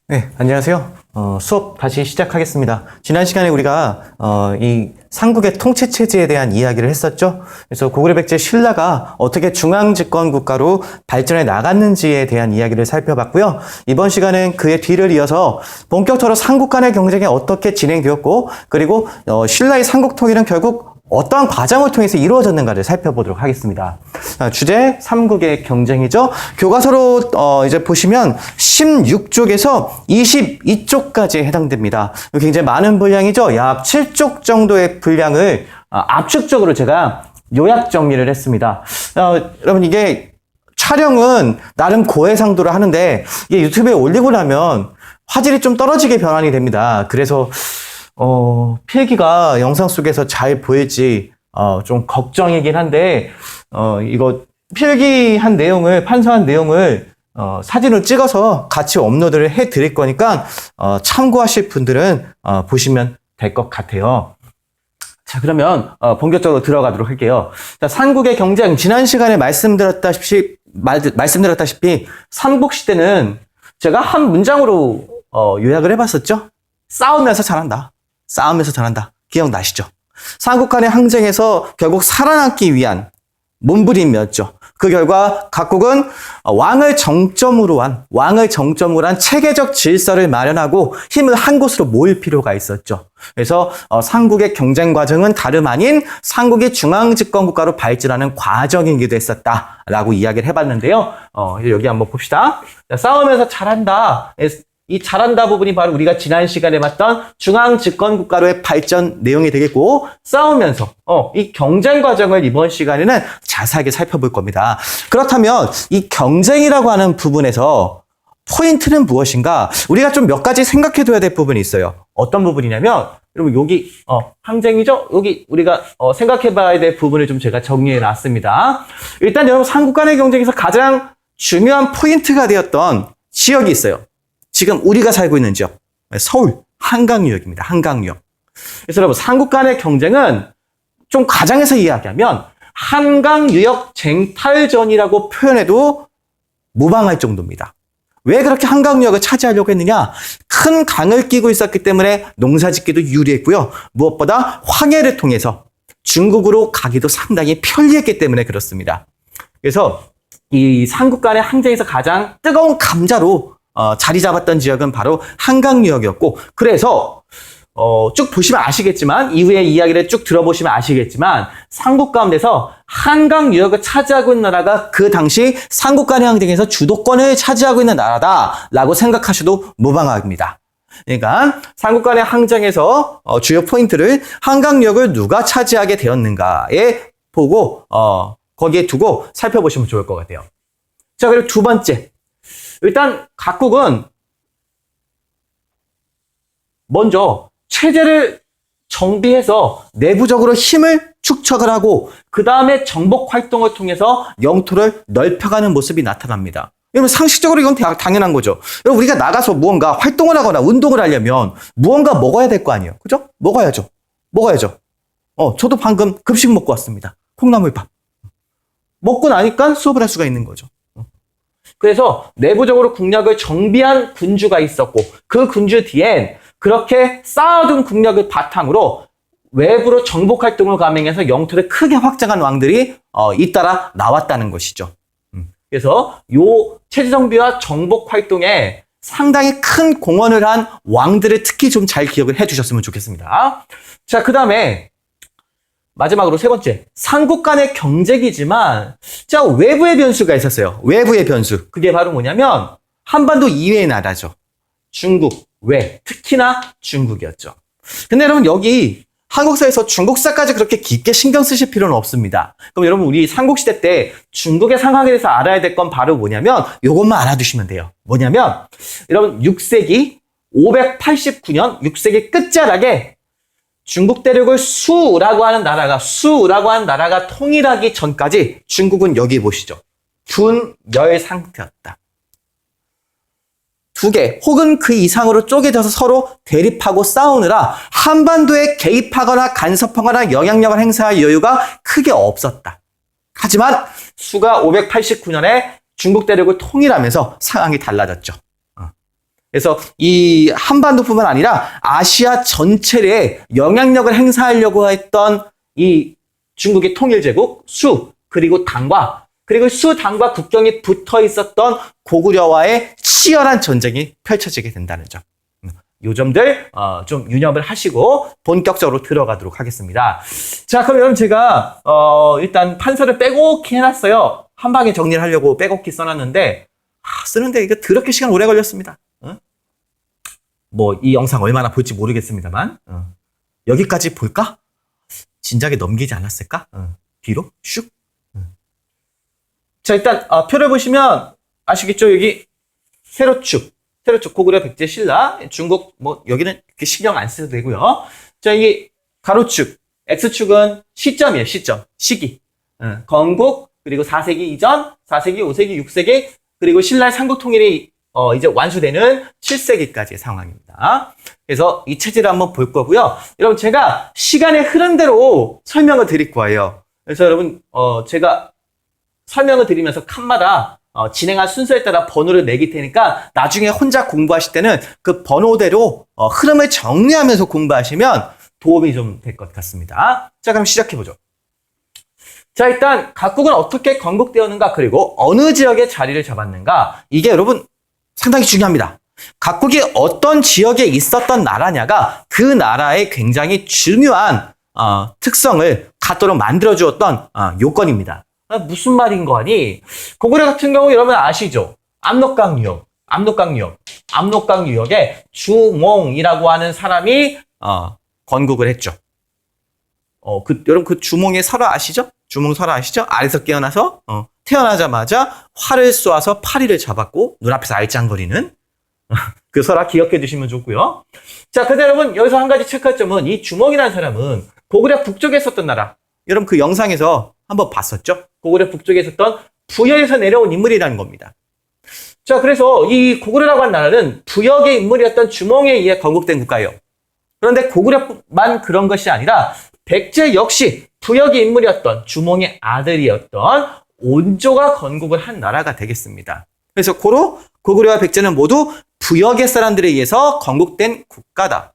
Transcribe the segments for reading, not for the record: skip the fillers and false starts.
네, 안녕하세요. 수업 다시 시작하겠습니다. 지난 시간에 우리가 이 삼국의 통치 체제에 대한 이야기를 했었죠. 그래서 고구려 백제 신라가 어떻게 중앙 집권 국가로 발전해 나갔는지에 대한 이야기를 살펴봤고요. 이번 시간은 그의 뒤를 이어서 본격적으로 삼국 간의 경쟁이 어떻게 진행되었고, 그리고 신라의 삼국 통일은 결국 어떠한 과정을 통해서 이루어졌는가를 살펴보도록 하겠습니다. 주제 삼국의 경쟁이죠. 교과서로 이제 보시면 16쪽에서 22쪽까지 해당됩니다. 굉장히 많은 분량이죠. 약 7쪽 정도의 분량을 압축적으로 제가 요약 정리를 했습니다. 여러분, 이게 촬영은 나름 고해상도로 하는데 이게 유튜브에 올리고 나면 화질이 좀 떨어지게 변환이 됩니다. 그래서 필기가 영상 속에서 잘 보일지, 좀 걱정이긴 한데, 이거 필기한 내용을, 판서한 내용을, 사진을 찍어서 같이 업로드를 해 드릴 거니까, 참고하실 분들은, 보시면 될 것 같아요. 자, 그러면, 본격적으로 들어가도록 할게요. 자, 삼국의 경쟁, 지난 시간에 말씀드렸다시피, 삼국시대는 제가 한 문장으로, 요약을 해봤었죠? 싸우면서 잘한다. 싸우면서 잘한다. 기억나시죠? 삼국 간의 항쟁에서 결국 살아남기 위한 몸부림이었죠. 그 결과 각국은 왕을 정점으로 한 체계적 질서를 마련하고 힘을 한 곳으로 모일 필요가 있었죠. 그래서 삼국의 경쟁 과정은 다름 아닌 삼국이 중앙 집권 국가로 발전하는 과정이기도 했었다라고 이야기를 해봤는데요. 여기 한번 봅시다. 자, 싸우면서 잘한다. 이 잘한다 부분이 바로 우리가 지난 시간에 봤던 중앙 집권 국가로의 발전 내용이 되겠고, 싸우면서 이 경쟁 과정을 이번 시간에는 자세하게 살펴볼 겁니다. 그렇다면 이 경쟁이라고 하는 부분에서 포인트는 무엇인가? 우리가 좀 몇 가지 생각해둬야 될 부분이 있어요. 어떤 부분이냐면, 여러분 여기 항쟁이죠? 여기 우리가 생각해봐야 될 부분을 좀 제가 정리해 놨습니다. 일단 여러분, 삼국 간의 경쟁에서 가장 중요한 포인트가 되었던 지역이 있어요. 지금 우리가 살고 있는 지역, 서울 한강유역입니다. 한강유역. 그래서 여러분, 삼국 간의 경쟁은 좀 가정에서 이야기하면 한강유역 쟁탈전이라고 표현해도 무방할 정도입니다. 왜 그렇게 한강유역을 차지하려고 했느냐? 큰 강을 끼고 있었기 때문에 농사짓기도 유리했고요. 무엇보다 황해를 통해서 중국으로 가기도 상당히 편리했기 때문에 그렇습니다. 그래서 이 삼국 간의 항쟁에서 가장 뜨거운 감자로 자리 잡았던 지역은 바로 한강유역이었고, 그래서 쭉 보시면 아시겠지만, 이후에 이야기를 쭉 들어보시면 아시겠지만, 삼국 가운데서 한강유역을 차지하고 있는 나라가 그 당시 삼국 간의 항쟁에서 주도권을 차지하고 있는 나라다라고 생각하셔도 무방합니다. 그러니까 삼국 간의 항쟁에서 주요 포인트를 한강유역을 누가 차지하게 되었는가에 보고 거기에 두고 살펴보시면 좋을 것 같아요. 자, 그리고 두 번째, 일단 각국은 먼저 체제를 정비해서 내부적으로 힘을 축적을 하고, 그 다음에 정복 활동을 통해서 영토를 넓혀가는 모습이 나타납니다. 여러분, 상식적으로 이건 당연한 거죠. 여러분, 우리가 나가서 무언가 활동을 하거나 운동을 하려면 무언가 먹어야 될 거 아니에요. 그죠? 먹어야죠. 저도 방금 급식 먹고 왔습니다. 콩나물밥. 먹고 나니까 수업을 할 수가 있는 거죠. 그래서 내부적으로 국력을 정비한 군주가 있었고, 그 군주 뒤엔 그렇게 쌓아둔 국력을 바탕으로 외부로 정복 활동을 감행해서 영토를 크게 확장한 왕들이 잇따라 나왔다는 것이죠. 그래서 요 체제 정비와 정복 활동에 상당히 큰 공헌을 한 왕들을 특히 좀 잘 기억을 해주셨으면 좋겠습니다. 자, 그 다음에 마지막으로 세 번째, 삼국 간의 경쟁이지만 자, 외부의 변수가 있었어요. 외부의 변수. 그게 바로 뭐냐면 한반도 이외의 나라죠. 중국, 특히나 중국이었죠. 근데 여러분, 여기 한국사에서 중국사까지 그렇게 깊게 신경 쓰실 필요는 없습니다. 그럼 여러분, 우리 삼국시대 때 중국의 상황에 대해서 알아야 될 건 바로 뭐냐면 이것만 알아두시면 돼요. 뭐냐면 여러분, 6세기 589년 6세기 끝자락에 중국 대륙을 수라고 하는 나라가 통일하기 전까지 중국은 여기 보시죠. 분열 상태였다. 두 개 혹은 그 이상으로 쪼개져서 서로 대립하고 싸우느라 한반도에 개입하거나 간섭하거나 영향력을 행사할 여유가 크게 없었다. 하지만 수가 589년에 중국 대륙을 통일하면서 상황이 달라졌죠. 그래서 이 한반도뿐만 아니라 아시아 전체에 영향력을 행사하려고 했던 이 중국의 통일제국 수, 그리고 당과, 그리고 수, 당과 국경이 붙어 있었던 고구려와의 치열한 전쟁이 펼쳐지게 된다는 점. 요 점들 좀 유념을 하시고 본격적으로 들어가도록 하겠습니다. 자, 그럼 여러분 제가 일단 판서를 빼곡히 해놨어요. 한 방에 정리를 하려고 빼곡히 써놨는데 쓰는데 이거 더럽게 시간 오래 걸렸습니다. 뭐 이 영상 얼마나 볼지 모르겠습니다만 여기까지 볼까? 진작에 넘기지 않았을까? 뒤로 슉. 자, 일단 표를 보시면 아시겠죠? 여기 세로축 고구려 백제 신라 중국 뭐 여기는 이렇게 신경 안 써도 되고요. 자, 이게 가로축 X축은 시점이에요. 시기. 건국, 그리고 4세기 이전, 4세기, 5세기, 6세기, 그리고 신라의 삼국 통일이 이제 완수되는 7세기까지의 상황입니다. 그래서 이 체제를 한번 볼 거고요. 여러분 제가 시간의 흐름대로 설명을 드릴 거예요. 그래서 여러분 제가 설명을 드리면서 칸마다 진행할 순서에 따라 번호를 매길 테니까 나중에 혼자 공부하실 때는 그 번호대로 흐름을 정리하면서 공부하시면 도움이 좀 될 것 같습니다. 자, 그럼 시작해보죠. 자, 일단 각국은 어떻게 건국되었는가, 그리고 어느 지역에 자리를 잡았는가, 이게 여러분 상당히 중요합니다. 각국이 어떤 지역에 있었던 나라냐가 그 나라의 굉장히 중요한 특성을 갖도록 만들어주었던 요건입니다. 무슨 말인 거 아니? 고구려 같은 경우 여러분 아시죠? 압록강 유역에 주몽이라고 하는 사람이 건국을 했죠. 여러분 그 주몽의 설화 아시죠? 주몽 설화 아시죠? 아래서 깨어나서 태어나자마자 활을 쏘아서 파리를 잡았고 눈앞에서 알짱거리는 그 설화 기억해 두시면 좋고요. 자, 근데 여러분 여기서 한 가지 체크할 점은 이 주몽이라는 사람은 고구려 북쪽에 있었던 나라. 여러분 그 영상에서 한번 봤었죠? 고구려 북쪽에 있었던 부여에서 내려온 인물이라는 겁니다. 자, 그래서 이 고구려라고 하는 나라는 부역의 인물이었던 주몽에 의해 건국된 국가예요. 그런데 고구려만 그런 것이 아니라 백제 역시 부역의 인물이었던 주몽의 아들이었던 온조가 건국을 한 나라가 되겠습니다. 그래서 고로 고구려와 백제는 모두 부역의 사람들에 의해서 건국된 국가다.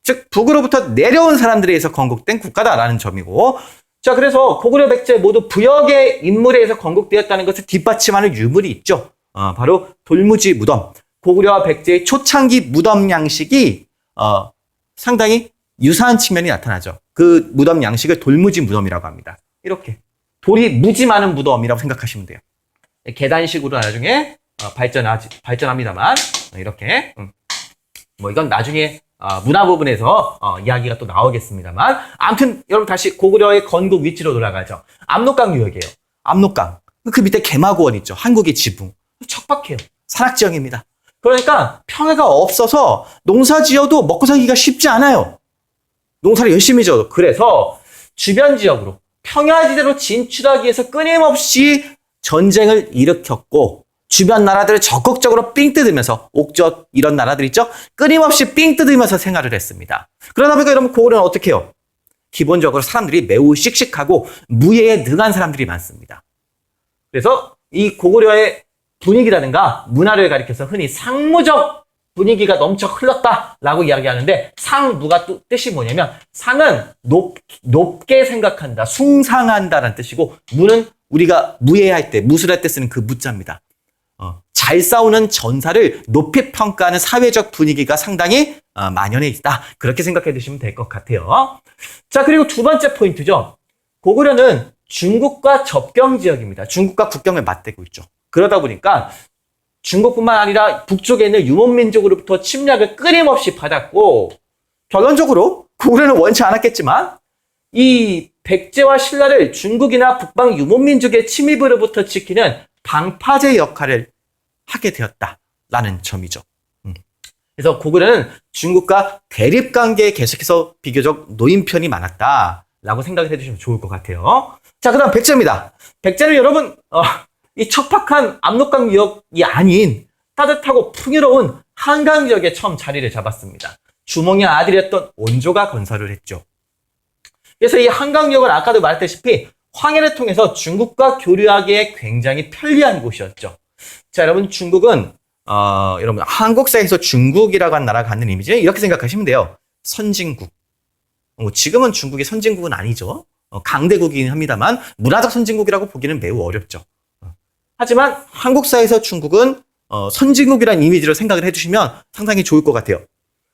즉 북으로부터 내려온 사람들에 의해서 건국된 국가다라는 점이고, 자, 그래서 고구려 백제 모두 부역의 인물에 의해서 건국되었다는 것을 뒷받침하는 유물이 있죠. 바로 돌무지 무덤. 고구려와 백제의 초창기 무덤 양식이 상당히 유사한 측면이 나타나죠. 그 무덤 양식을 돌무지 무덤이라고 합니다. 이렇게 돌이 무지 많은 무덤이라고 생각하시면 돼요. 계단식으로 나중에 발전합니다만 이렇게 뭐 이건 나중에 문화 부분에서 이야기가 또 나오겠습니다만, 아무튼 여러분 다시 고구려의 건국 위치로 돌아가죠. 압록강 유역이에요. 압록강. 그 밑에 개마고원 있죠. 한국의 지붕. 척박해요. 산악지형입니다. 그러니까 평야가 없어서 농사 지어도 먹고 살기가 쉽지 않아요. 농사를 열심히 지어도. 그래서 주변 지역으로 평야지대로 진출하기 위해서 끊임없이 전쟁을 일으켰고, 주변 나라들을 적극적으로 삥 뜯으면서, 옥저 이런 나라들 있죠? 끊임없이 삥 뜯으면서 생활을 했습니다. 그러다 보니까 여러분 고구려는 어떻게 해요? 기본적으로 사람들이 매우 씩씩하고 무예에 능한 사람들이 많습니다. 그래서 이 고구려의 분위기라든가 문화를 가리켜서 흔히 상무적 분위기가 넘쳐 흘렀다라고 이야기하는데, 상무가 뜻이 뭐냐면 상은 높게 생각한다, 숭상한다라는 뜻이고, 무는 우리가 무예할 때, 무술할 때 쓰는 그 무자입니다. 잘 싸우는 전사를 높이 평가하는 사회적 분위기가 상당히 만연해 있다. 그렇게 생각해 두시면 될 것 같아요. 자, 그리고 두 번째 포인트죠. 고구려는 중국과 접경 지역입니다. 중국과 국경을 맞대고 있죠. 그러다 보니까 중국뿐만 아니라 북쪽에 있는 유목민족으로부터 침략을 끊임없이 받았고, 결론적으로 고구려는 원치 않았겠지만 이 백제와 신라를 중국이나 북방 유목민족의 침입으로부터 지키는 방파제 역할을 하게 되었다라는 점이죠. 그래서 고구려는 중국과 대립관계에 계속해서 비교적 놓인 편이 많았다라고 생각을 해주시면 좋을 것 같아요. 자, 그 다음 백제입니다. 백제는 여러분 이 척박한 압록강 유역이 아닌 따뜻하고 풍요로운 한강 지역에 처음 자리를 잡았습니다. 주몽의 아들이었던 온조가 건설을 했죠. 그래서 이 한강 유역은 아까도 말했다시피 황해를 통해서 중국과 교류하기에 굉장히 편리한 곳이었죠. 자, 여러분 중국은 여러분 한국사에서 중국이라고 하는 나라가 갖는 이미지 이렇게 생각하시면 돼요. 선진국. 지금은 중국이 선진국은 아니죠. 강대국이긴 합니다만 문화적 선진국이라고 보기는 매우 어렵죠. 하지만 한국사에서 중국은 선진국이라는 이미지로 생각을 해주시면 상당히 좋을 것 같아요.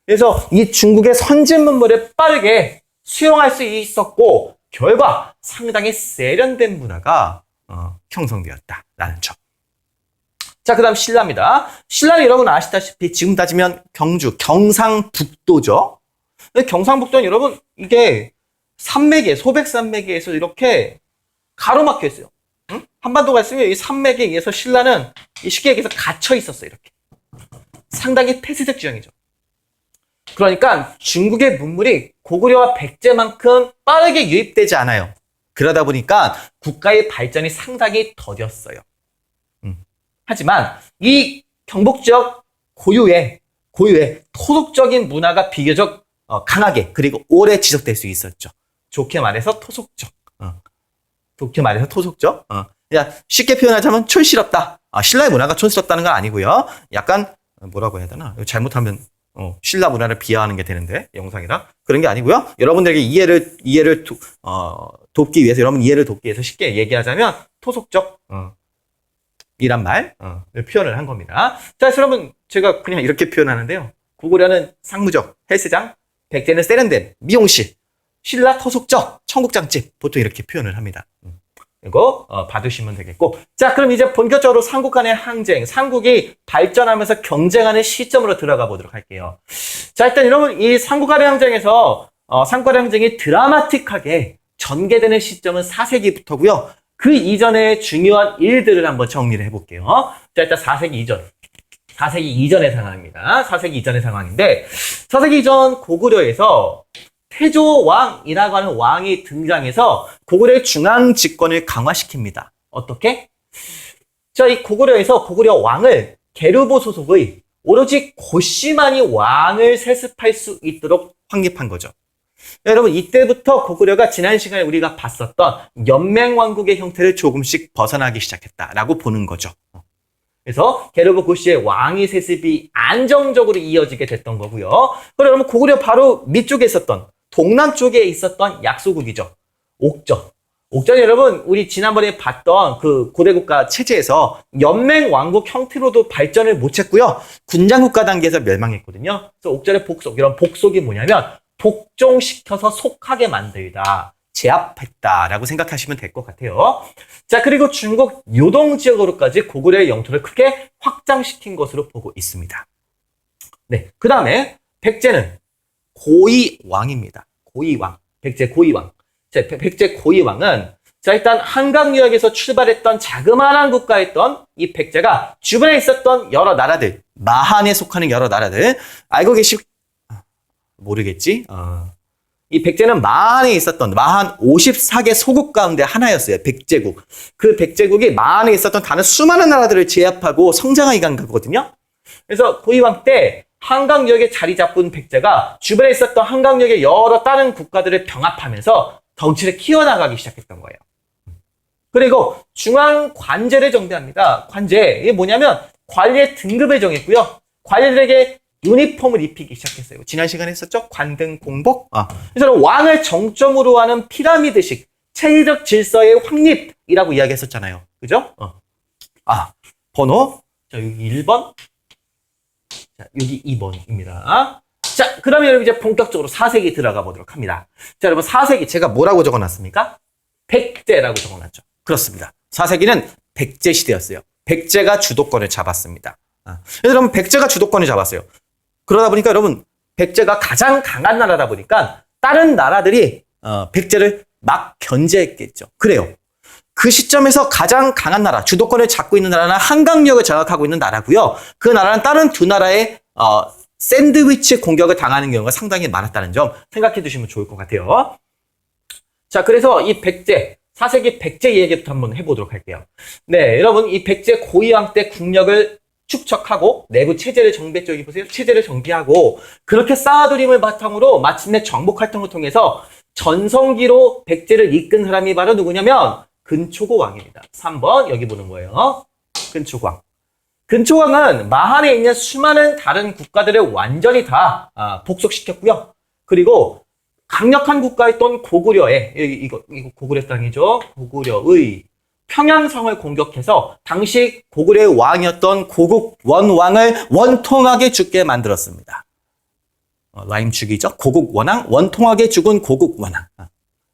그래서 이 중국의 선진 문물을 빠르게 수용할 수 있었고 결과 상당히 세련된 문화가 형성되었다라는 점. 자, 그 다음 신라입니다. 신라는 여러분 아시다시피 지금 따지면 경주, 경상북도죠. 경상북도는 여러분 이게 산맥에 소백산맥에서 이렇게 가로막혀 있어요. 응? 한반도가 있으면 이 산맥에 의해서 신라는 쉽게 얘기해서 갇혀 있었어요. 이렇게 상당히 폐쇄적 지형이죠. 그러니까 중국의 문물이 고구려와 백제만큼 빠르게 유입되지 않아요. 그러다 보니까 국가의 발전이 상당히 더뎠어요. 하지만 이 경북 지역 고유의 토속적인 문화가 비교적 강하게 그리고 오래 지속될 수 있었죠. 좋게 말해서 토속적. 좋게 말해서 토속적. 그냥 쉽게 표현하자면 촌스럽다. 신라의 문화가 촌스럽다는 건 아니고요. 약간 뭐라고 해야 되나? 잘못하면 신라 문화를 비하하는 게 되는데 영상이라 그런 게 아니고요. 여러분들에게 이해를 돕기 위해서 여러분 이해를 돕기 위해서 쉽게 얘기하자면 토속적 이란 말을 표현을 한 겁니다. 자, 여러분 제가 그냥 이렇게 표현하는데요. 고구려는 상무적, 헬스장, 백제는 세련된 미용실, 신라 토속적, 청국장집 보통 이렇게 표현을 합니다. 이거 봐두시면 되겠고, 자, 그럼 이제 본격적으로 삼국 간의 항쟁, 삼국이 발전하면서 경쟁하는 시점으로 들어가 보도록 할게요. 자, 일단 여러분 이 삼국 간의 항쟁에서 삼국 간의 항쟁이 드라마틱하게 전개되는 시점은 4세기부터고요. 그 이전의 중요한 일들을 한번 정리를 해볼게요. 자, 일단 4세기 이전. 4세기 이전의 상황입니다. 4세기 이전의 상황인데, 4세기 이전 고구려에서 태조왕이라고 하는 왕이 등장해서 고구려의 중앙 집권을 강화시킵니다. 어떻게? 자, 이 고구려에서 고구려 왕을 계류보 소속의 오로지 고씨만이 왕을 세습할 수 있도록 확립한 거죠. 여러분 이때부터 고구려가 지난 시간에 우리가 봤었던 연맹왕국의 형태를 조금씩 벗어나기 시작했다라고 보는 거죠. 그래서 계류보 고씨의 왕위 세습이 안정적으로 이어지게 됐던 거고요. 그러면 고구려 바로 밑쪽에 있었던 동남쪽에 있었던 약소국이죠. 옥전. 옥전이 여러분 우리 지난번에 봤던 그 고대국가 체제에서 연맹왕국 형태로도 발전을 못했고요. 군장국가 단계에서 멸망했거든요. 그래서 옥전의 복속, 이런 복속이 뭐냐면 복종시켜서 속하게 만들다, 제압했다라고 생각하시면 될 것 같아요. 자, 그리고 중국 요동 지역으로까지 고구려의 영토를 크게 확장시킨 것으로 보고 있습니다. 네, 그 다음에 백제는 고이왕입니다. 고이왕, 백제 고이왕. 자, 백제 고이왕은 자, 일단 한강 유역에서 출발했던 자그마한 국가였던 이 백제가 주변에 있었던 여러 나라들, 마한에 속하는 여러 나라들 알고 모르겠지? 이 백제는 마한에 있었던 마한 54개 소국 가운데 하나였어요. 백제국. 그 백제국이 마한에 있었던 다른 수많은 나라들을 제압하고 성장하게 간 거거든요. 그래서 고이왕 때 한강 유역에 자리 잡은 백제가 주변에 있었던 한강 유역의 여러 다른 국가들을 병합하면서 덩치를 키워나가기 시작했던 거예요. 그리고 중앙 관제를 정비합니다. 관제, 이게 뭐냐면 관리의 등급을 정했고요. 관리들에게 유니폼을 입히기 시작했어요. 지난 시간에 했었죠? 관등 공복. 그래서 왕을 정점으로 하는 피라미드식 체제적 질서의 확립이라고 이야기했었잖아요. 그죠? 번호. 자, 여기 1번. 자, 여기 2번입니다. 자, 그러면 여러분 이제 본격적으로 4세기 들어가 보도록 합니다. 자, 여러분 4세기 제가 뭐라고 적어놨습니까? 백제라고 적어놨죠. 그렇습니다. 4세기는 백제 시대였어요. 백제가 주도권을 잡았습니다. 여러분 백제가 주도권을 잡았어요. 그러다 보니까 여러분 백제가 가장 강한 나라다 보니까 다른 나라들이 백제를 막 견제했겠죠. 그래요. 그 시점에서 가장 강한 나라, 주도권을 잡고 있는 나라는 한강역을 장악하고 있는 나라고요. 그 나라는 다른 두 나라의 샌드위치 공격을 당하는 경우가 상당히 많았다는 점 생각해 두시면 좋을 것 같아요. 자, 그래서 이 백제, 4세기 백제 얘기부터 한번 해보도록 할게요. 네, 여러분 이 백제 고이왕 때 국력을 축적하고 내부 체제를 정비했죠. 여기 보세요. 체제를 정비하고 그렇게 쌓아두림을 바탕으로 마침내 정복 활동을 통해서 전성기로 백제를 이끈 사람이 바로 누구냐면 근초고 왕입니다. 3번 여기 보는 거예요. 근초고 왕. 근초왕은 마한에 있는 수많은 다른 국가들을 완전히 다 복속시켰고요. 그리고 강력한 국가였던 고구려의 이거 고구려 땅이죠. 고구려의 평양성을 공격해서 당시 고구려의 왕이었던 고국 원왕을 원통하게 죽게 만들었습니다. 라임 죽이죠. 고국 원왕, 원통하게 죽은 고국 원왕.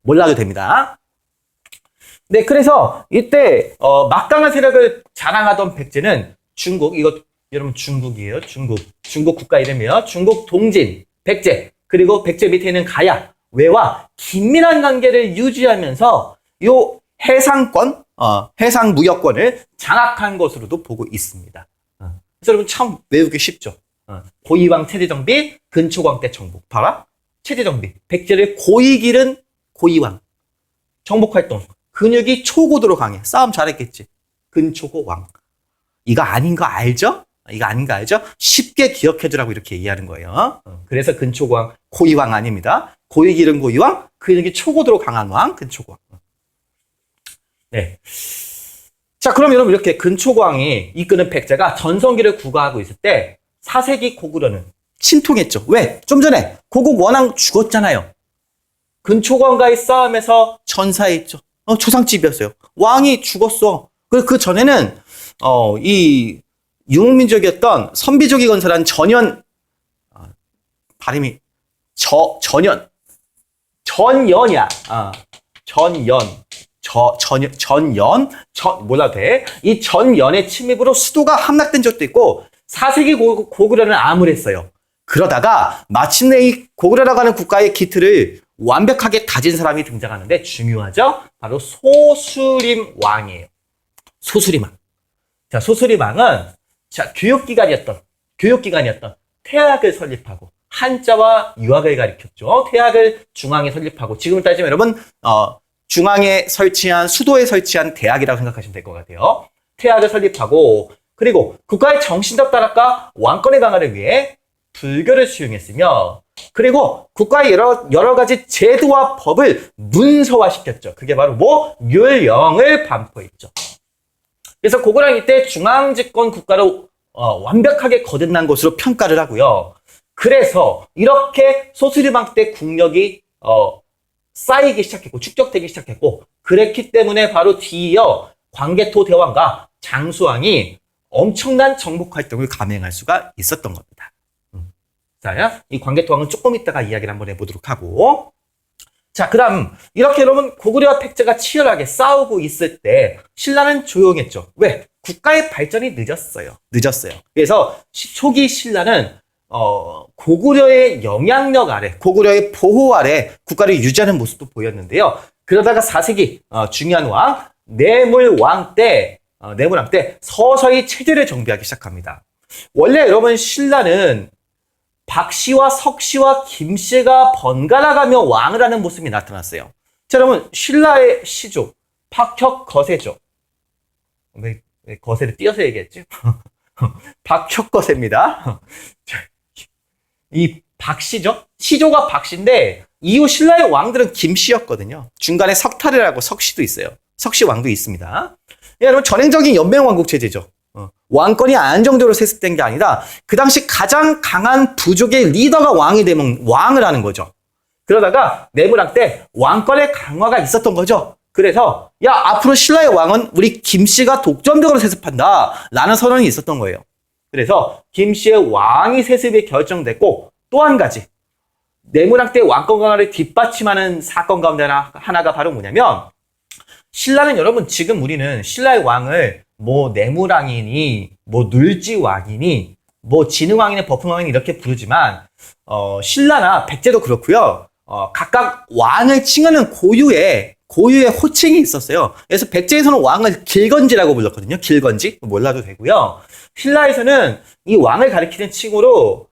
몰라도 됩니다. 네, 그래서 이때 막강한 세력을 자랑하던 백제는 중국, 이거 여러분 중국이에요. 중국 국가 이름이에요. 중국 동진, 백제, 그리고 백제 밑에 있는 가야, 외와 긴밀한 관계를 유지하면서 요 해상권, 해상 무역권을 장악한 것으로도 보고 있습니다. 그래서 여러분 참 외우기 쉽죠. 고이왕 체제정비, 근초광 때 정복. 봐라. 체제정비. 백제를 고이 기른 고이왕. 정복활동. 근육이 초고도로 강해. 싸움 잘했겠지. 근초고 왕. 이거 아닌 거 알죠? 이거 아닌 거 알죠? 쉽게 기억해두라고 이렇게 얘기하는 거예요. 그래서 근초고왕, 고이왕 아닙니다. 고이 기른 고이왕, 근육이 초고도로 강한 왕, 근초고왕. 네. 자, 그럼 여러분 이렇게 근초고왕이 이끄는 백제가 전성기를 구가하고 있을 때 4세기 고구려는 침통했죠. 왜? 좀 전에 고국 원왕 죽었잖아요. 근초고왕과의 싸움에서 전사했죠. 초상집이었어요. 왕이 죽었어. 그 전에는 이 유목민족이었던 선비족이 건설한 전연, 발음이 전연이야. 몰라도 돼. 이 전연의 침입으로 수도가 함락된 적도 있고 4세기 고구려는 암울했어요. 그러다가 마침내 이 고구려라고 하는 국가의 기틀을 완벽하게 다진 사람이 등장하는데 중요하죠? 바로 소수림 왕이에요. 소수림 왕. 자, 소수림 왕은 교육기관이었던 태학을 설립하고 한자와 유학을 가르쳤죠. 태학을 중앙에 설립하고 지금을 따지면 여러분 중앙에 설치한 수도에 설치한 대학이라고 생각하시면 될 것 같아요. 태학을 설립하고 그리고 국가의 정신적 다락과 왕권의 강화를 위해 불교를 수용했으며 그리고 국가의 여러 가지 제도와 법을 문서화시켰죠. 그게 바로 율령을 반포했죠. 그래서 고구려는 이때 중앙집권 국가로 완벽하게 거듭난 것으로 평가를 하고요. 그래서 이렇게 소수림왕 때 국력이 쌓이기 시작했고 축적되기 시작했고 그랬기 때문에 바로 뒤이어 광개토 대왕과 장수왕이 엄청난 정복 활동을 감행할 수가 있었던 겁니다. 자, 이 광개토왕은 조금 이따가 이야기를 한번 해보도록 하고 자, 그다음 이렇게 여러분 고구려와 백제가 치열하게 싸우고 있을 때 신라는 조용했죠. 왜? 국가의 발전이 늦었어요. 그래서 초기 신라는 고구려의 영향력 아래, 고구려의 보호 아래 국가를 유지하는 모습도 보였는데요. 그러다가 4세기 중요한 왕 내물왕 때 서서히 체제를 정비하기 시작합니다. 원래 여러분 신라는 박씨와 석씨와 김씨가 번갈아가며 왕을 하는 모습이 나타났어요. 자, 여러분 신라의 시조 박혁거세죠. 왜 거세를 띄어서 얘기했지? 박혁거세입니다. 이 박씨죠. 시조가 박씨인데 이후 신라의 왕들은 김씨였거든요. 중간에 석탈이라고 석씨도 있어요. 석씨 왕도 있습니다. 여러분 전형적인 연맹왕국 체제죠. 왕권이 안정적으로 세습된 게 아니라 그 당시 가장 강한 부족의 리더가 왕이 되면 왕을 하는 거죠. 그러다가 내무랑 때 왕권의 강화가 있었던 거죠. 그래서 야 앞으로 신라의 왕은 우리 김씨가 독점적으로 세습한다 라는 선언이 있었던 거예요. 그래서 김씨의 왕위 세습이 결정됐고 또 한 가지 내무랑 때 왕권 강화를 뒷받침하는 사건 가운데 하나가 바로 뭐냐면 신라는 여러분 지금 우리는 신라의 왕을 내무랑이니 눌지왕이니 진흥왕이니 버풍왕이니 이렇게 부르지만 신라나 백제도 그렇고요. 각각 왕을 칭하는 고유의 호칭이 있었어요. 그래서 백제에서는 왕을 길건지라고 불렀거든요. 길건지 몰라도 되고요. 신라에서는 이 왕을 가리키는 칭호로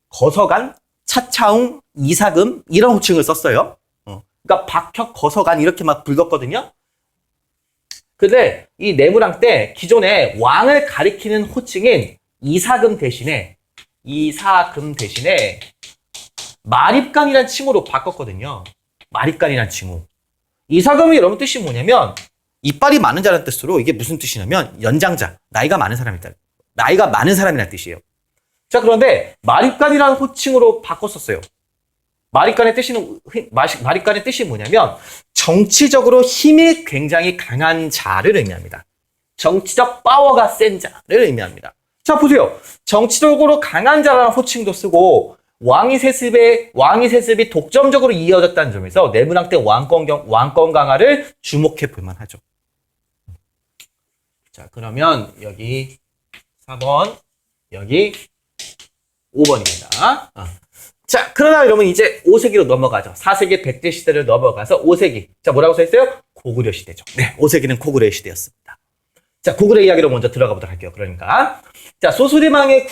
거서간, 차차웅, 이사금 이런 호칭을 썼어요. 그러니까 박혁, 거서간 이렇게 막 불렀거든요. 근데 이 내무랑 때 기존에 왕을 가리키는 호칭인 이사금 대신에 마립간이라는 칭호로 바꿨거든요. 마립간이라는 칭호. 이사금이 여러분 뜻이 뭐냐면 이빨이 많은 자라는 뜻으로 이게 무슨 뜻이냐면 연장자, 나이가 많은 사람이다. 나이가 많은 사람이라는 뜻이에요. 자, 그런데 마립간이라는 호칭으로 바꿨었어요. 마립간의 뜻이 뭐냐면 정치적으로 힘이 굉장히 강한 자를 의미합니다. 정치적 파워가 센 자를 의미합니다. 자, 보세요. 정치적으로 강한 자라는 호칭도 쓰고 왕위 세습이 독점적으로 이어졌다는 점에서 내문학 때 왕권 강화를 주목해 볼 만하죠. 자, 그러면 여기 4번, 여기 5번입니다. 자, 그러나 여러분 이제 5세기로 넘어가죠. 4세기 백제 시대를 넘어가서 5세기. 자, 뭐라고 써 있어요? 고구려 시대죠. 네, 5세기는 고구려의 시대였습니다. 자, 고구려 이야기로 먼저 들어가 보도록 할게요. 그러니까 자, 소수리망의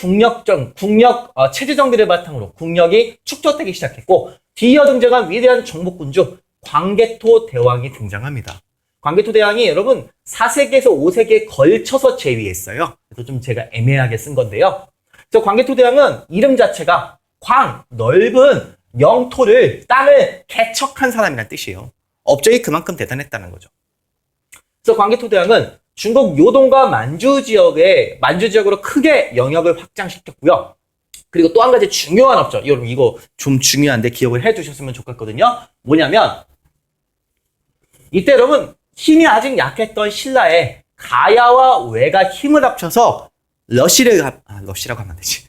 체제 정비를 바탕으로 국력이 축적되기 시작했고 뒤이어 등장한 위대한 정복군주 광개토 대왕이 등장합니다. 광개토 대왕이 여러분 4세기에서 5세기에 걸쳐서 재위했어요. 그래서 좀 제가 애매하게 쓴 건데요. 그래서 광개토 대왕은 이름 자체가 넓은 영토를, 땅을 개척한 사람이라는 뜻이에요. 업적이 그만큼 대단했다는 거죠. 그래서 광개토 대왕은 중국 요동과 만주 지역으로 크게 영역을 확장시켰고요. 그리고 또 한 가지 중요한 업적, 여러분 이거 좀 중요한데 기억을 해두셨으면 좋겠거든요. 뭐냐면 이때 여러분 힘이 아직 약했던 신라의 가야와 외가 힘을 합쳐서 러시라고 하면 안 되지.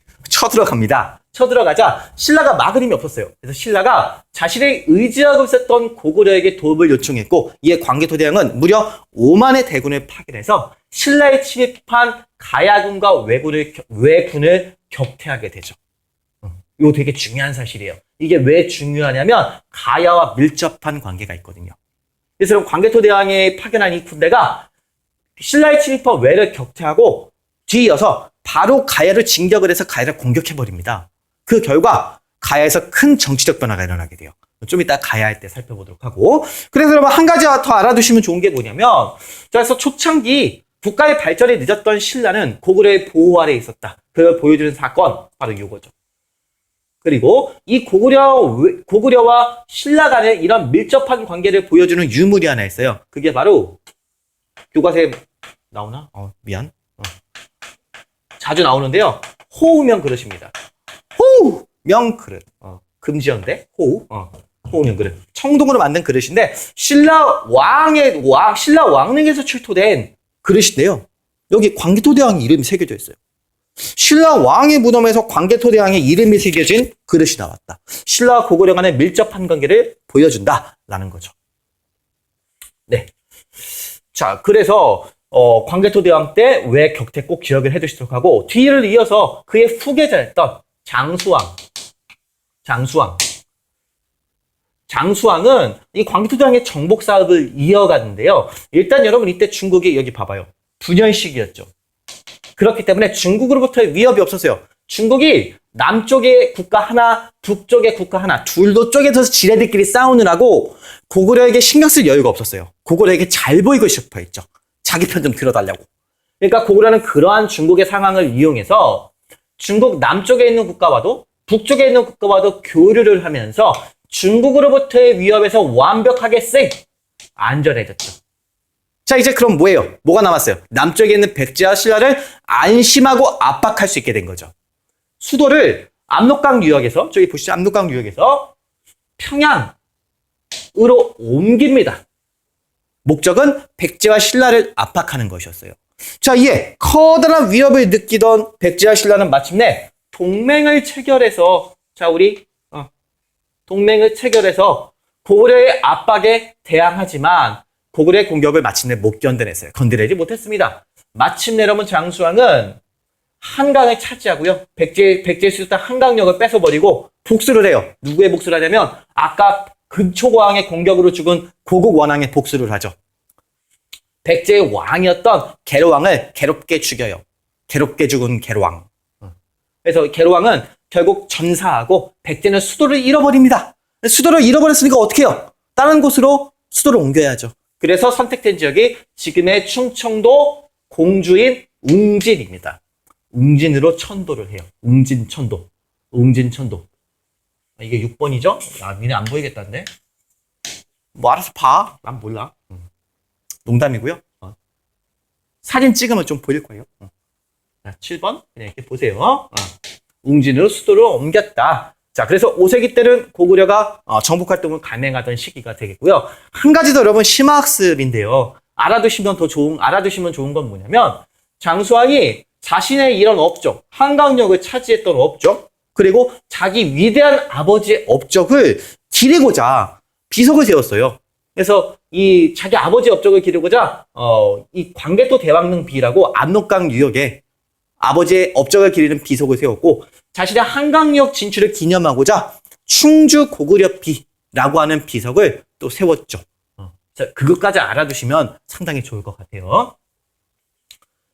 쳐들어가자 신라가 막을 힘이 없었어요. 그래서 신라가 자신의 의지하고 있었던 고구려에게 도움을 요청했고 이에 광개토 대왕은 무려 5만의 대군을 파견해서 신라에 침입한 가야군과 왜군을 격퇴하게 되죠. 이거 되게 중요한 사실이에요. 이게 왜 중요하냐면 가야와 밀접한 관계가 있거든요. 그래서 광개토 대왕이 파견한 이 군대가 신라에 침입한 왜를 격퇴하고 뒤이어서 바로 가야를 진격을 해서 가야를 공격해버립니다. 그 결과 가야에서 큰 정치적 변화가 일어나게 돼요. 좀 이따 가야 할 때 살펴보도록 하고. 그래서 여러분 한 가지 더 알아두시면 좋은 게 뭐냐면 그래서 초창기 국가의 발전이 늦었던 신라는 고구려의 보호 아래에 있었다. 그걸 보여주는 사건 바로 이거죠. 그리고 이 고구려와 신라 간의 이런 밀접한 관계를 보여주는 유물이 하나 있어요. 그게 바로 교과서에 나오나? 미안. 자주 나오는데요. 호우명 그릇입니다. 호우명 그릇. 금지어인데 호우명 그릇. 청동으로 만든 그릇인데 신라 왕릉에서 출토된 그릇인데요. 여기 광개토 대왕의 이름이 새겨져 있어요. 신라 왕의 무덤에서 광개토 대왕의 이름이 새겨진 그릇이 나왔다. 신라와 고구려 간의 밀접한 관계를 보여준다라는 거죠. 네. 자, 그래서 광개토 대왕 때 왜 격퇴 꼭 기억을 해두시도록 하고 뒤를 이어서 그의 후계자였던 장수왕은 이 광개토 대왕의 정복 사업을 이어가는데요. 일단 여러분 이때 중국이 여기 봐봐요. 분열시기였죠. 그렇기 때문에 중국으로부터의 위협이 없었어요. 중국이 남쪽의 국가 하나, 북쪽의 국가 하나, 둘도 쪼개져서 지네들끼리 싸우느라고 고구려에게 신경 쓸 여유가 없었어요. 고구려에게 잘 보이고 싶어 했죠. 자기 편 좀 들어달라고. 그러니까 고구려는 그러한 중국의 상황을 이용해서 중국 남쪽에 있는 국가와도 북쪽에 있는 국가와도 교류를 하면서 중국으로부터의 위협에서 완벽하게 안전해졌죠. 자, 이제 그럼 뭐예요? 뭐가 남았어요? 남쪽에 있는 백제와 신라를 안심하고 압박할 수 있게 된 거죠. 수도를 압록강 유역에서, 저기 보시죠. 압록강 유역에서 평양으로 옮깁니다. 목적은 백제와 신라를 압박하는 것이었어요. 자, 이에 커다란 위협을 느끼던 백제와 신라는 마침내 동맹을 체결해서 고구려의 압박에 대항하지만 고구려의 공격을 마침내 못 견뎌냈어요. 건드리지 못했습니다. 마침내 여러분 장수왕은 한강을 차지하고요. 백제의 수도다 한강역을 뺏어버리고 복수를 해요. 누구의 복수를 하냐면 아까 근초고왕의 공격으로 죽은 고국 원왕의 복수를 하죠. 백제의 왕이었던 계로왕을 괴롭게 죽여요. 괴롭게 죽은 계로왕. 그래서 계로왕은 결국 전사하고 백제는 수도를 잃어버립니다. 수도를 잃어버렸으니까 어떻게 해요? 다른 곳으로 수도를 옮겨야죠. 그래서 선택된 지역이 지금의 충청도 공주인 웅진입니다. 웅진으로 천도를 해요. 웅진천도. 이게 6번이죠? 니네 안 보이겠다는데? 뭐 알아서 봐. 난 몰라. 농담이고요. 사진 찍으면 좀 보일 거예요. 자, 7번 그냥 이렇게 보세요. 웅진으로 수도를 옮겼다. 자, 그래서 5세기 때는 고구려가 정복 활동을 감행하던 시기가 되겠고요. 한 가지 더 여러분 심화학습인데요. 알아두시면 좋은 건 뭐냐면 장수왕이 자신의 이런 업적, 한강역을 차지했던 업적, 그리고 자기 위대한 아버지의 업적을 기리고자 비석을 세웠어요. 그래서 이 자기 아버지의 업적을 기리고자 이 광개토 대왕릉비라고 압록강 유역에 아버지의 업적을 기리는 비석을 세웠고, 자신의 한강역 진출을 기념하고자 충주 고구려비라고 하는 비석을 또 세웠죠. 자, 그것까지 알아두시면 상당히 좋을 것 같아요.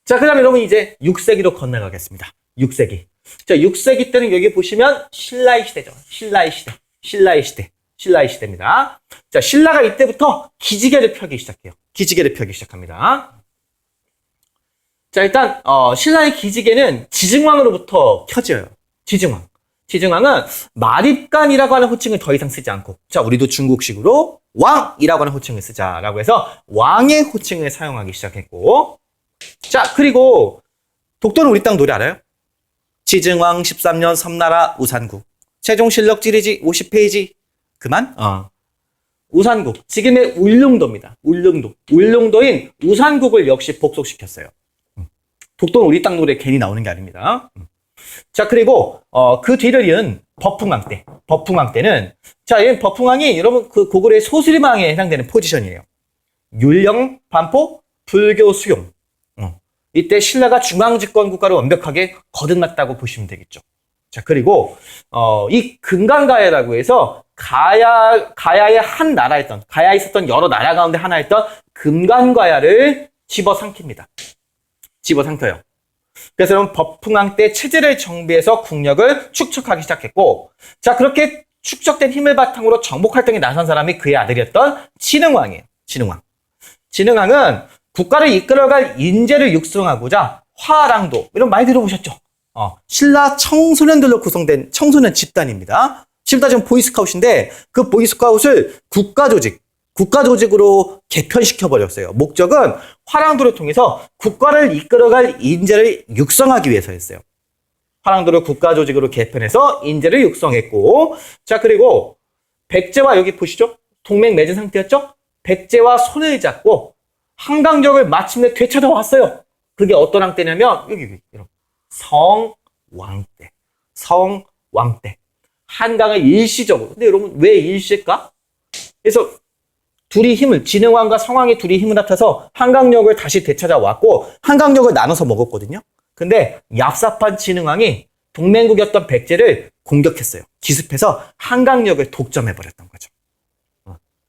자, 그 다음에 여러분 이제 6세기로 건너가겠습니다. 6세기. 자, 6세기 때는 여기 보시면 신라의 시대죠. 신라의 시대입니다. 자, 신라가 이때부터 기지개를 펴기 시작해요. 기지개를 펴기 시작합니다. 자, 일단 신라의 기지개는 지증왕으로부터 켜져요. 지증왕은 마립간이라고 하는 호칭을 더 이상 쓰지 않고, 자, 우리도 중국식으로 왕이라고 하는 호칭을 쓰자라고 해서 왕의 호칭을 사용하기 시작했고, 자, 그리고 독도는 우리 땅 노래 알아요? 지증왕 13년 섬나라 우산국. 세종실록 찌리지 50페이지. 그만? 우산국. 지금의 울릉도입니다. 울릉도인 우산국을 역시 복속시켰어요. 독도는 우리 땅 노래 괜히 나오는 게 아닙니다. 자, 그리고 그 뒤를 이은 버풍왕 때는, 자, 이 버풍왕이 여러분 그 고구려의 소수림왕에 해당되는 포지션이에요. 율령, 반포, 불교 수용. 이때 신라가 중앙집권 국가로 완벽하게 거듭났다고 보시면 되겠죠. 자, 그리고 이 금강가야라고 해서 가야의 한 나라였던, 가야에 있었던 여러 나라 가운데 하나였던 금강가야를 집어삼킵니다. 집어삼켜요. 그래서 여러분 버풍왕 때 체제를 정비해서 국력을 축적하기 시작했고, 자, 그렇게 축적된 힘을 바탕으로 정복 활동에 나선 사람이 그의 아들이었던 진흥왕이에요. 진흥왕은 국가를 이끌어갈 인재를 육성하고자 화랑도, 이런 많이 들어보셨죠? 신라 청소년들로 구성된 청소년 집단입니다. 지금 다 지금 보이스카웃인데 그 보이스카웃을 국가조직으로 개편시켜버렸어요. 목적은 화랑도를 통해서 국가를 이끌어갈 인재를 육성하기 위해서였어요. 화랑도를 국가조직으로 개편해서 인재를 육성했고, 자, 그리고 백제와 여기 보시죠? 동맹 맺은 상태였죠? 백제와 손을 잡고 한강역을 마침내 되찾아왔어요. 그게 어떤 왕 때냐면 여기 이런 성왕 때. 한강을 일시적으로. 근데 여러분 왜 일시일까? 그래서 진흥왕과 성왕이 둘이 힘을 합쳐서 한강역을 다시 되찾아왔고, 한강역을 나눠서 먹었거든요. 근데 얍삽한 진흥왕이 동맹국이었던 백제를 공격했어요. 기습해서 한강역을 독점해버렸던 거죠.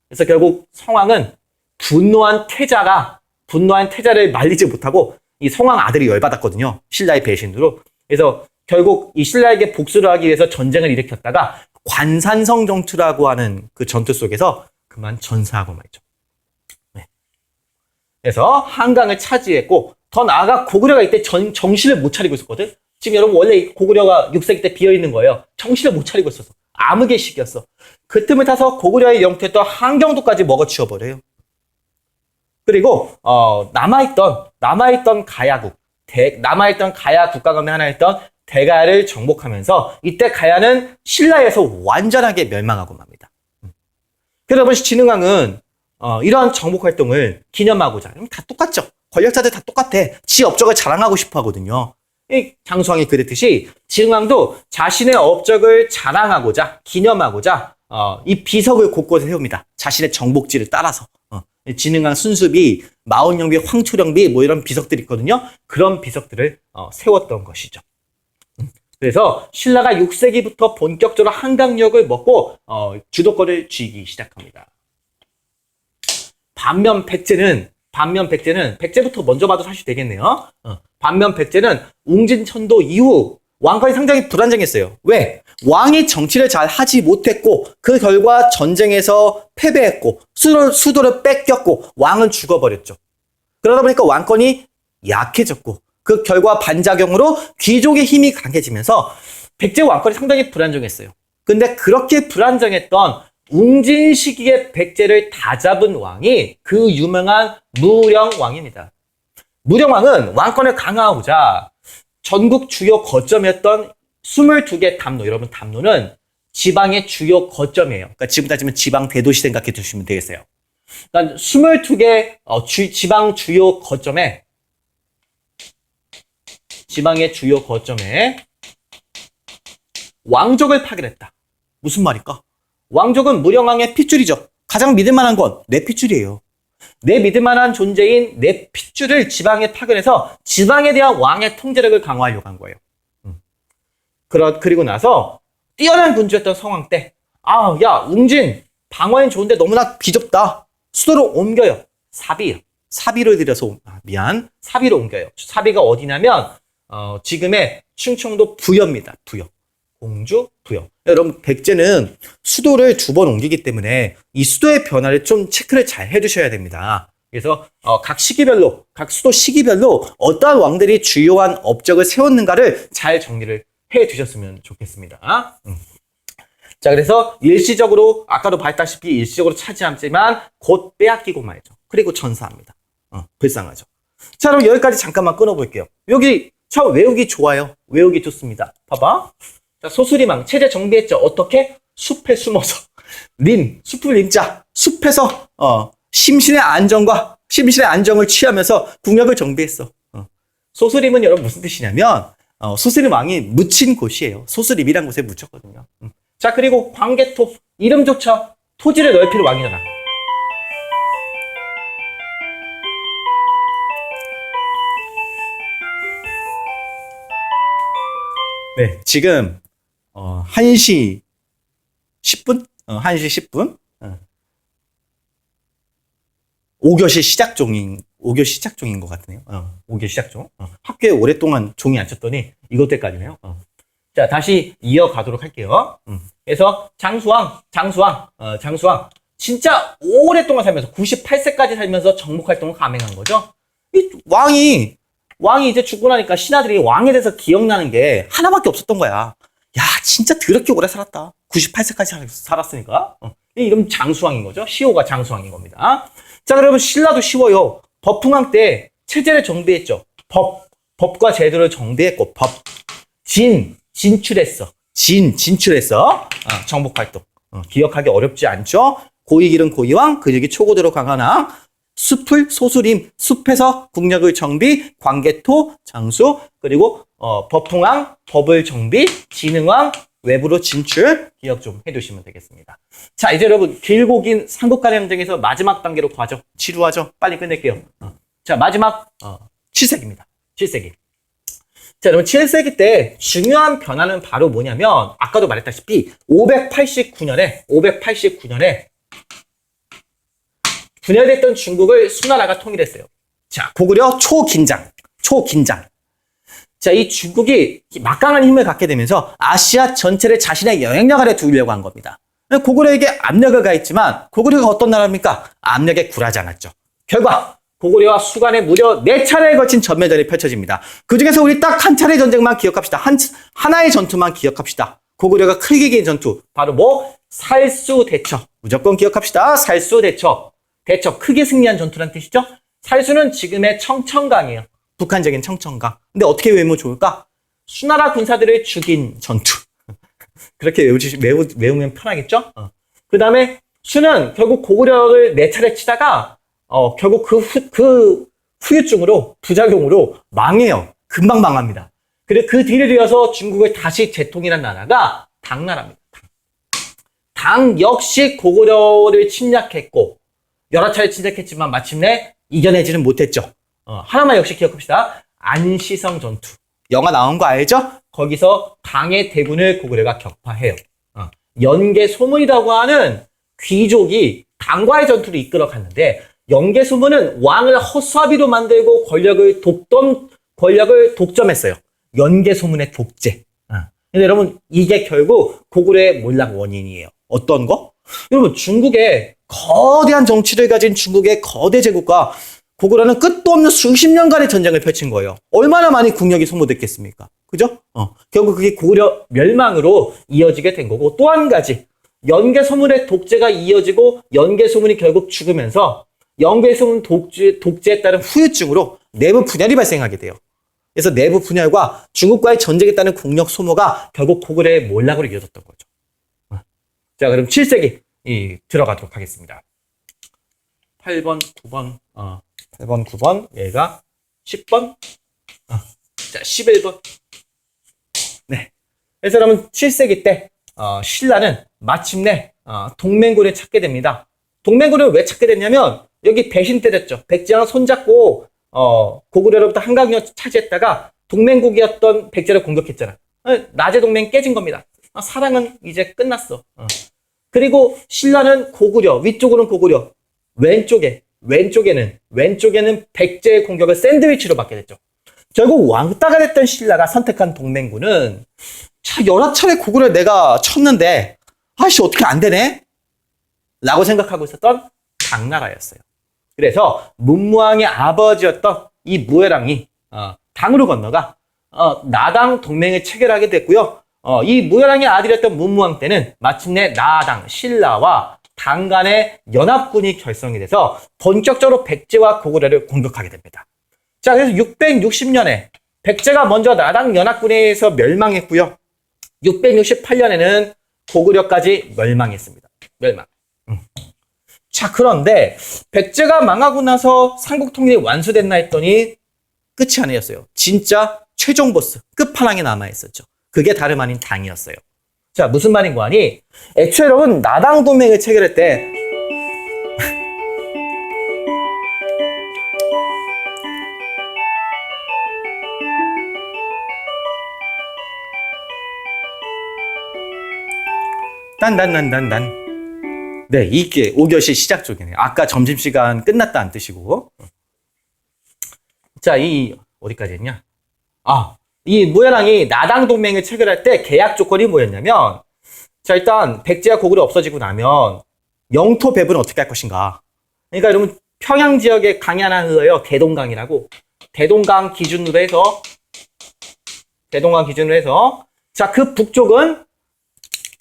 그래서 결국 성왕은 분노한 태자를 말리지 못하고 이 성왕 아들이 열받았거든요. 신라의 배신으로. 그래서 결국 이 신라에게 복수를 하기 위해서 전쟁을 일으켰다가 관산성 전투라고 하는 그 전투 속에서 그만 전사하고 말죠. 네. 그래서 한강을 차지했고, 더 나아가 고구려가 이때 정신을 못 차리고 있었거든. 지금 여러분 원래 고구려가 6세기 때 비어있는 거예요. 정신을 못 차리고 있었어. 암흑의 시기였어. 그 틈을 타서 고구려의 영토였던 한경도까지 먹어치워버려요. 그리고 남아있던 가야 국가 가운데 하나였던 대가야를 정복하면서 이때 가야는 신라에서 완전하게 멸망하고 맙니다. 그러다 보니 진흥왕은 이러한 정복 활동을 기념하고자, 다 똑같죠. 권력자들 다 똑같아. 지 업적을 자랑하고 싶어 하거든요. 이 장수왕이 그랬듯이 진흥왕도 자신의 업적을 자랑하고자, 기념하고자 이 비석을 곳곳에 세웁니다. 자신의 정복지를 따라서. 진흥왕 순수비, 마온영비, 황초령비 뭐 이런 비석들이 있거든요. 그런 비석들을 세웠던 것이죠. 그래서 신라가 6세기부터 본격적으로 한강역을 먹고 주도권을 쥐기 시작합니다. 반면 백제는 백제부터 먼저 봐도 사실 되겠네요. 반면 백제는 웅진천도 이후 왕권이 상당히 불안정했어요. 왜? 왕이 정치를 잘 하지 못했고, 그 결과 전쟁에서 패배했고, 수도를 뺏겼고, 왕은 죽어버렸죠. 그러다 보니까 왕권이 약해졌고, 그 결과 반작용으로 귀족의 힘이 강해지면서 백제 왕권이 상당히 불안정했어요. 근데 그렇게 불안정했던 웅진 시기에 백제를 다잡은 왕이 그 유명한 무령왕입니다. 무령왕은 왕권을 강화하고자 전국 주요 거점이었던 22개 담로, 여러분 담로는 지방의 주요 거점이에요. 그러니까 지금 따지면 지방 대도시 생각해 두시면 되겠어요. 그러니까 22개 지방 주요 거점에 지방의 주요 거점에 왕족을 파견했다. 무슨 말일까? 왕족은 무령왕의 핏줄이죠. 가장 믿을 만한 건 내 핏줄이에요. 내 믿을 만한 존재인 내 핏줄을 지방에 파견해서 지방에 대한 왕의 통제력을 강화하려고 한 거예요. 그리고 나서 뛰어난 군주였던 성왕 때, 야, 웅진, 방어엔 좋은데 너무나 비좁다. 수도로 옮겨요. 사비로 들여서, 사비로 옮겨요. 사비가 어디냐면, 지금의 충청도 부여입니다. 부여. 공주, 부여. 여러분, 백제는 수도를 2번 옮기기 때문에 이 수도의 변화를 좀 체크를 잘 해두셔야 됩니다. 그래서 각 시기별로, 각 수도 시기별로 어떠한 왕들이 주요한 업적을 세웠는가를 잘 정리를 해두셨으면 좋겠습니다. 자, 그래서 일시적으로, 아까도 봤다시피 일시적으로 차지하지만 곧 빼앗기고 말죠. 그리고 전사합니다. 불쌍하죠. 자, 그럼 여기까지 잠깐만 끊어볼게요. 여기 참 외우기 좋아요. 외우기 좋습니다. 봐봐. 자, 소수리망 체제 정비했죠. 어떻게? 숲에 숨어서. 숲을 림자. 숲에서 심신의 안정을 취하면서 국력을 정비했어. 소수림은 여러분 무슨 뜻이냐면 소수림 왕이 묻힌 곳이에요. 소수림이란 곳에 묻혔거든요. 자, 그리고 광개토. 이름조차 토지를 넓히는 왕이잖아. 네, 지금 1시 10분? 1시 10분? 5교시 시작 종인 것 같네요. 5교시 시작 종. 학교에 오랫동안 종이 안 쳤더니 이것 때까지네요. 자, 다시 이어가도록 할게요. 그래서 장수왕. 진짜 오랫동안 살면서 98세까지 살면서 정복활동을 감행한 거죠. 이 왕이 이제 죽고 나니까 신하들이 왕에 대해서 기억나는 게 하나밖에 없었던 거야. 야, 진짜 더럽게 오래 살았다. 98세까지 살았으니까. 이름 장수왕인 거죠. 시호가 장수왕인 겁니다. 자, 그러면 신라도 쉬워요. 법흥왕 때 체제를 정비했죠. 법과 제도를 정비했고, 진출했어. 정복활동. 기억하기 어렵지 않죠? 고위길은 고위왕, 근육이 초고대로 강한 왕, 숲을 소수림, 숲에서 국력을 정비, 광개토, 장수, 그리고 법흥왕, 법을 정비, 진흥왕, 외부로 진출, 기억 좀 해두시면 되겠습니다. 자, 이제 여러분 길고 긴 삼국간의 전쟁에서 마지막 단계로 가죠. 지루하죠? 빨리 끝낼게요. 자, 마지막 7세기입니다. 7세기. 자, 여러분 7세기 때 중요한 변화는 바로 뭐냐면 아까도 말했다시피 589년에 분열됐던 중국을 수나라가 통일했어요. 자, 고구려 초긴장. 자, 이 중국이 막강한 힘을 갖게 되면서 아시아 전체를 자신의 영향력 아래 두려고 한 겁니다. 고구려에게 압력을 가했지만 고구려가 어떤 나라입니까? 압력에 굴하지 않았죠. 결과 고구려와 수간에 무려 4차례에 걸친 전매전이 펼쳐집니다. 그중에서 우리 딱 한 차례 전쟁만 기억합시다. 하나의 전투만 기억합시다. 고구려가 크게 이긴 전투. 바로 살수대첩. 무조건 기억합시다. 살수대첩. 크게 승리한 전투란 뜻이죠. 살수는 지금의 청천강이에요. 북한적인 청천강. 근데 어떻게 외우면 좋을까? 수나라 군사들을 죽인 전투. 그렇게 외우면 편하겠죠? 그 다음에 수는 결국 고구려를 4차례 치다가 결국 그 후유증으로, 부작용으로 망해요. 금방 망합니다. 그리고 그 뒤를 이어서 중국을 다시 재통일한 나라가 당나라입니다. 당 역시 고구려를 침략했고 여러 차례 침략했지만 마침내 이겨내지는 못했죠. 하나만 역시 기억합시다. 안시성 전투. 영화 나온 거 알죠? 거기서 당의 대군을 고구려가 격파해요. 연개소문이라고 하는 귀족이 당과의 전투를 이끌어 갔는데 연개소문은 왕을 허수아비로 만들고 권력을 독점했어요. 연개소문의 독재. 근데 여러분 이게 결국 고구려의 몰락 원인이에요. 어떤 거? 여러분 중국의 거대한 정치를 가진 중국의 거대 제국과 고구려는 끝도 없는 수십 년간의 전쟁을 펼친 거예요. 얼마나 많이 국력이 소모됐겠습니까? 그죠? 결국 그게 고구려 멸망으로 이어지게 된 거고 또 한 가지 연개소문의 독재가 이어지고 연개소문이 결국 죽으면서 연개소문 독재에 따른 후유증으로 내부 분열이 발생하게 돼요. 그래서 내부 분열과 중국과의 전쟁에 따른 국력 소모가 결국 고구려의 몰락으로 이어졌던 거죠. 자, 그럼 7세기 들어가도록 하겠습니다. 8번, 9번, 8번, 9번, 얘가 10번, 자, 11번. 네. 그래서 여러분 7세기 때 신라는 마침내 동맹군을 찾게 됩니다. 동맹군을 왜 찾게 됐냐면 여기 배신 때렸죠. 백제랑 손잡고 고구려로부터 한강을 차지했다가 동맹국이었던 백제를 공격했잖아. 낮에 동맹 깨진 겁니다. 사랑은 이제 끝났어. 그리고 신라는 고구려, 위쪽으로는 고구려, 왼쪽에는 백제의 공격을 샌드위치로 받게 됐죠. 결국 왕따가 됐던 신라가 선택한 동맹군은 여러 차례 고구려를 내가 쳤는데 아이씨 어떻게 안 되네? 라고 생각하고 있었던 당나라였어요. 그래서 문무왕의 아버지였던 이 무해랑이 당으로 건너가 나당 동맹을 체결하게 됐고요. 이 무해랑의 아들이었던 문무왕 때는 마침내 나당, 신라와 당 간의 연합군이 결성이 돼서 본격적으로 백제와 고구려를 공격하게 됩니다. 자, 그래서 660년에 백제가 먼저 나당 연합군에 의해서 멸망했고요. 668년에는 고구려까지 멸망했습니다. 멸망. 자, 그런데 백제가 망하고 나서 삼국 통일이 완수됐나 했더니 끝이 아니었어요. 진짜 최종 보스, 끝판왕이 남아있었죠. 그게 다름 아닌 당이었어요. 자, 무슨 말인 거 아니? 애초에 여러분 나당 동맹을 체결할 때 딴딴딴딴딴 네, 이게 5교시 시작 쪽이네요. 아까 점심시간 끝났다는 뜻이고. 자, 어디까지 했냐? 이 무해랑이 나당 동맹을 체결할 때 계약 조건이 뭐였냐면, 자, 일단 백제와 고구려 없어지고 나면 영토 배분은 어떻게 할 것인가. 그러니까 여러분 평양 지역에 강이 하나 흘러요. 대동강이라고. 대동강 기준으로 해서 자, 그 북쪽은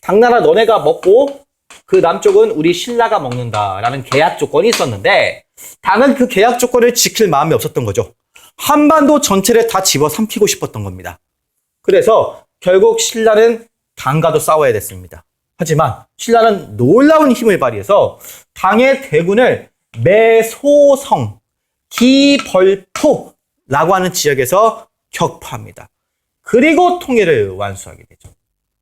당나라 너네가 먹고 그 남쪽은 우리 신라가 먹는다라는 계약 조건이 있었는데 당은 그 계약 조건을 지킬 마음이 없었던 거죠. 한반도 전체를 다 집어삼키고 싶었던 겁니다. 그래서 결국 신라는 당과도 싸워야 됐습니다. 하지만 신라는 놀라운 힘을 발휘해서 당의 대군을 매소성, 기벌포라고 하는 지역에서 격파합니다. 그리고 통일을 완수하게 되죠.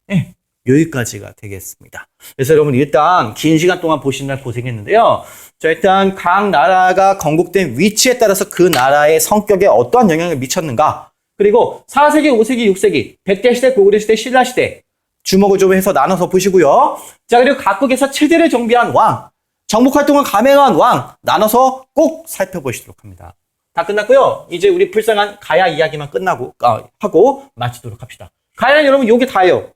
네. 여기까지가 되겠습니다. 그래서 여러분 일단 긴 시간 동안 보시느라 고생했는데요. 자, 일단 각 나라가 건국된 위치에 따라서 그 나라의 성격에 어떠한 영향을 미쳤는가. 그리고 4세기, 5세기, 6세기, 백제시대, 고구려시대, 신라시대 주목을 좀 해서 나눠서 보시고요. 자, 그리고 각국에서 체제를 정비한 왕, 정복활동을 감행한 왕 나눠서 꼭 살펴보시도록 합니다. 다 끝났고요. 이제 우리 불쌍한 가야 이야기만 하고 마치도록 합시다. 가야는 여러분 요게 다예요.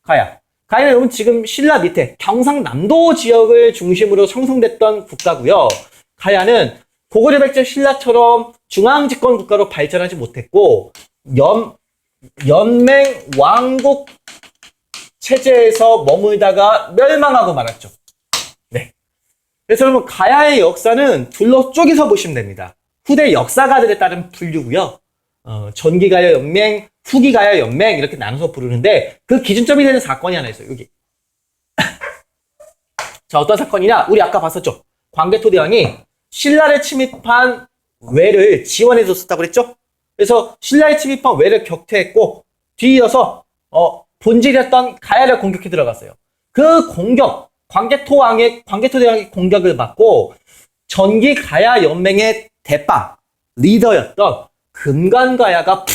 가야는 여러분 지금 신라 밑에 경상남도 지역을 중심으로 형성됐던 국가고요. 가야는 고구려 백제 신라처럼 중앙집권 국가로 발전하지 못했고 연맹 왕국 체제에서 머물다가 멸망하고 말았죠. 네. 그래서 여러분 가야의 역사는 둘로 쪼개서 보시면 됩니다. 후대 역사가들에 따른 분류고요. 전기가야 연맹, 후기가야 연맹 이렇게 나눠서 부르는데 그 기준점이 되는 사건이 하나 있어요. 여기. 자, 어떤 사건이냐? 우리 아까 봤었죠. 광개토대왕이 신라를 침입한 왜를 지원해 줬었다고 그랬죠. 그래서 신라에 침입한 왜를 격퇴했고 뒤이어서 본질이었던 가야를 공격해 들어갔어요. 그 공격, 광개토대왕의 공격을 받고 전기가야 연맹의 대빵 리더였던 금관가야가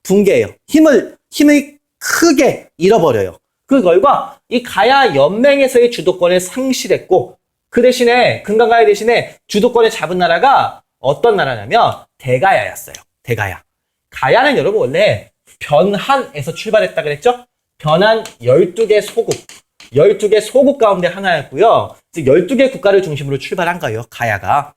붕괴해요. 힘을 크게 잃어버려요. 그 결과 이 가야 연맹에서의 주도권을 상실했고 그 대신에 금관가야 대신에 주도권을 잡은 나라가 어떤 나라냐면 대가야였어요. 대가야. 가야는 여러분 원래 변한에서 출발했다 그랬죠? 변한 12개 소국. 12개 소국 가운데 하나였고요. 12개 국가를 중심으로 출발한 거예요. 가야가.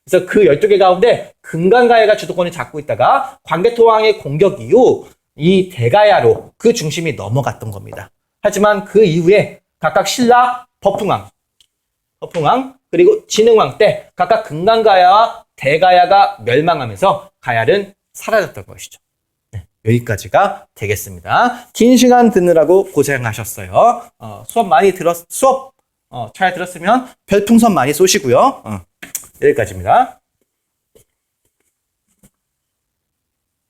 그래서 그 12개 가운데 금관가야가 주도권을 잡고 있다가 광개토왕의 공격 이후 이 대가야로 그 중심이 넘어갔던 겁니다. 하지만 그 이후에 각각 신라, 허풍왕 그리고 진흥왕 때 각각 금강가야와 대가야가 멸망하면서 가야는 사라졌던 것이죠. 네, 여기까지가 되겠습니다. 긴 시간 듣느라고 고생하셨어요. 수업 잘 들었으면 별풍선 많이 쏘시고요. 여기까지입니다.